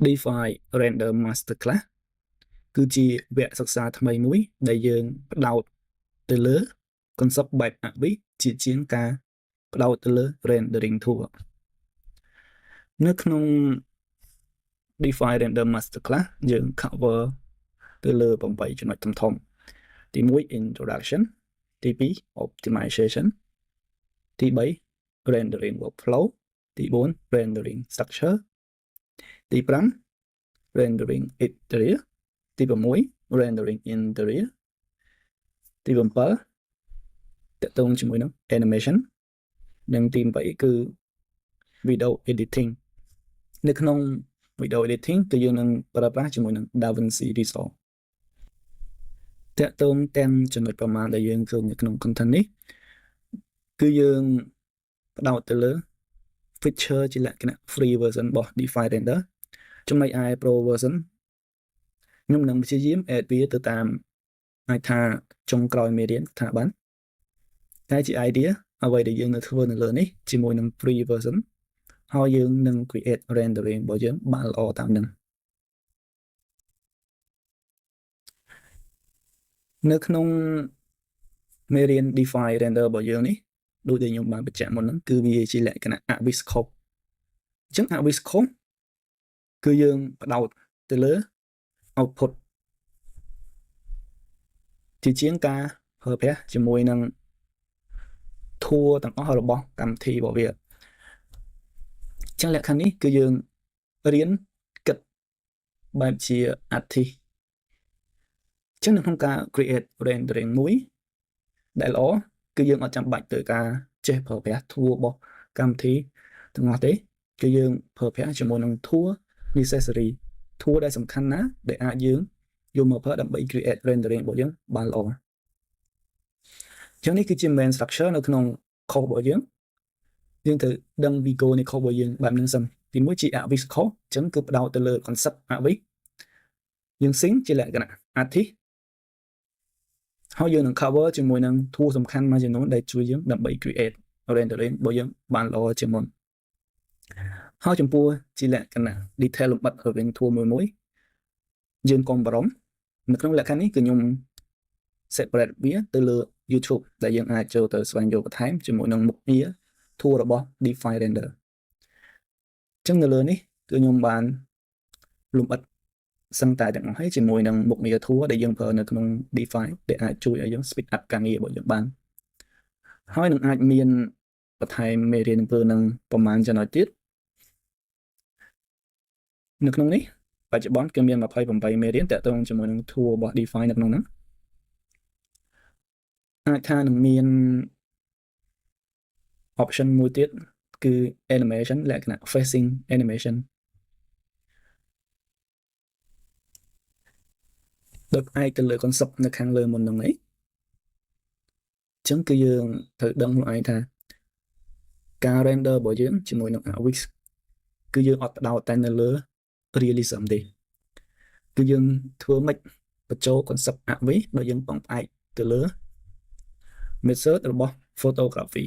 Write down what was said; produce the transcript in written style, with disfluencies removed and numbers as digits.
DeFi Render Masterclass គឺជាវគ្គសិក្សាថ្មីមួយដែលយើងផ្ដោតទៅលើ concept បែបអវិជាជាងការផ្ដោតទៅលើ rendering tool នៅក្នុង DeFi Render Masterclass យើង cover ទៅលើ8ចំណុចធំៗទី1 introduction ទី2 optimization ទី3 rendering workflow ទី4 rendering structure ទី5 rendering exterior ទី6 rendering interior ទី7តកតងជាមួយនឹង animation និងទី8គឺ video editing នៅក្នុង video editing គឺយើងនឹងប្រើប្រាស់ជាមួយនឹង DaVinci Resolve តកតងទាំងចំណុចប្រមាណដែលយើងឃើញនៅក្នុង content នេះគឺយើងផ្ដោតទៅលើ feature ជាលក្ខណៈ free version របស់ DeFi Render ចំណែកឯ pro version ខ្ញុំនឹងព្យាយាម add វាទៅតាមអាចថាចុងក្រោយមេរៀនថាបានតែជា idea អ្វីដែលយើងនៅធ្វើនៅលើនេះជាមួយនឹង free version ហើយយើងនឹង create rendering របស់យើងបានល្អតាមនឹងនៅក្នុងមេរៀន DeFi Render របស់យើងនេះដូចដែលខ្ញុំបានបញ្ជាក់មុនហ្នឹងគឺវាជាលក្ខណៈ Avis Scope អញ្ចឹង Avis Scope គឺយើងផ្ដោតទៅលើ output ជាជាងការប្រើប្រាស់ជាមួយនឹង tool ទាំងអស់របស់កម្មវិធីរបស់វាអញ្ចឹងលក្ខខណ្ឌនេះគឺយើងរៀនគិតបែបជា artist អញ្ចឹងនៅក្នុងការ create rendering មួយដែលល្អគឺយើងអត់ចាំបាច់ទៅការចេះប្រើប្រាស់ tool របស់កម្មវិធីទាំងអស់ទេគឺយើងប្រើប្រាស់ជាមួយនឹង tool necessary tool ដែលសំខាន់ណាស់ដែលអាចយើងយកមកប្រើដើម្បី create rendering របស់យើងបានល្អអញ្ចឹងនេះគឺជា main structure នៅក្នុង code របស់យើងត្រូវដឹង Vigo នៃ code របស់យើងបែបហ្នឹងសិនទី1ជា Avis code អញ្ចឹងគឺផ្ដោតទៅលើ concept Avis យើង sync ជាលក្ខណៈ artist ហើយយើងនឹង cover ជាមួយនឹង tool សំខាន់មួយចំនួនដែលជួយយើងដើម្បី create rendering របស់យើងបានល្អជាងមុនហើយចំពោះជាលក្ខណៈ detail លម្អិតរវាង tool មួយយើងកុំបារម្ភនៅក្នុងលក្ខខណ្ឌនេះគឺខ្ញុំ separate វាទៅលើ YouTube ដែលយើងអាចចូលទៅស្វែងយល់បន្ថែមជាមួយនឹងមុខងារ tool របស់ DeFi Render អញ្ចឹងនៅលើនេះគឺខ្ញុំបានលម្អិតសឹងតែទាំងអស់ហើយជាមួយនឹងមុខងារ tool ដែលយើងប្រើនៅក្នុង DeFi ដែលអាចជួយឲ្យយើង speed up ការងាររបស់យើងបានហើយនឹងអាចមានបន្ថែមមេរៀនធ្វើនឹងប្រមាណចំណុចទៀតនៅក្នុងនេះបច្ចុប្បន្នគឺមាន28មេរៀនតាក់ទងជាមួយនឹង tool របស់ DeFi នៅក្នុងហ្នឹងអាចថានឹងមាន option មួយទៀតគឺ animation លក្ខណៈ facing animation ដូចឯកទៅលើ concept នៅខាងលើមុនហ្នឹងឯងអញ្ចឹងគឺយើងត្រូវដឹងខ្លួនឯងថាការ render របស់យើងជាមួយនឹង Avis គឺយើងអត់ផ្ដោតតែនៅលើ realism ទេគឺយើងធ្វើម៉េចបញ្ចូល concept Avis ដោយយើងពឹងផ្អែកទៅលើ method របស់ photography